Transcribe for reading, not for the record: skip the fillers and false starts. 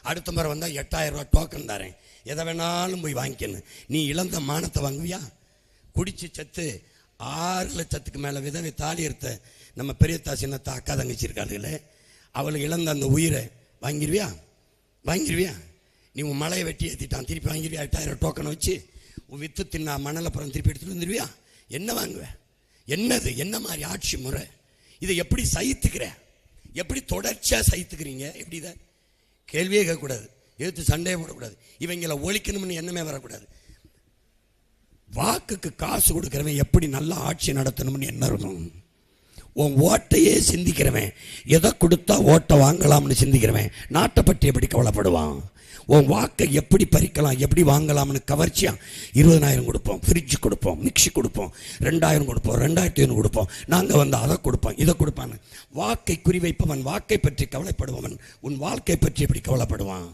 அடுத்த முறை வந்தால் 8000 ரூபா டோக்கன் தரேன், எதை வேணாலும் போய் வாங்கிக்கணும். நீ இழந்த மானத்தை வாங்குவியா? குடிச்சு செத்து 6 லட்சத்துக்கு மேலே விதவை தாலி எடுத்த நம்ம பெரியத்தா சின்னத்தா அக்கா தங்கச்சி இருக்காளுங்களே, அவளுக்கு இழந்த அந்த உயிரை வாங்கிடுவியா? வாங்கிடுவியா? நீ உன் மலையை வெட்டி ஏற்றிட்டான், திருப்பி வாங்கிடுவியா? 8000 டோக்கனை வச்சு உன் வித்து தின்னா மணலை புறம் திருப்பி எடுத்துகிட்டு வந்துடுவியா? என்ன வாங்குவேன்? என்னது? என்ன மாதிரி ஆட்சி முறை? இதை எப்படி சகித்துக்கிற? எப்படி தொடர்ச்சியாக சகித்துக்கிறீங்க? எப்படி இதை கேள்வியே கேட்கக்கூடாது, எதிர்த்து சண்டையே போடக்கூடாது, இவங்களை ஒழிக்கணும்னு எண்ணமே வரக்கூடாது. வாக்குக்கு காசு கொடுக்குறவன் எப்படி நல்லா ஆட்சி நடத்தணும்னு என்ன இருக்கும்? உன் ஓட்டையே சிந்திக்கிறவன், எதை கொடுத்தா ஓட்டை வாங்கலாம்னு சிந்திக்கிறவன் நாட்டை பற்றி எப்படி கவலைப்படுவான்? உன் வாக்கை எப்படி பறிக்கலாம், எப்படி வாங்கலாம்னு கவர்ச்சியா 20,000 கொடுப்போம், ஃப்ரிட்ஜ் கொடுப்போம், மிக்சி கொடுப்போம், 2000 கொடுப்போம், 2500 கொடுப்போம், நாங்கள் வந்து அதை கொடுப்போம், இதை கொடுப்பான்னு வாக்கை குறிவைப்பவன், வாக்கை பற்றி கவலைப்படுபவன் உன் வாழ்க்கை பற்றி எப்படி கவலைப்படுவான்?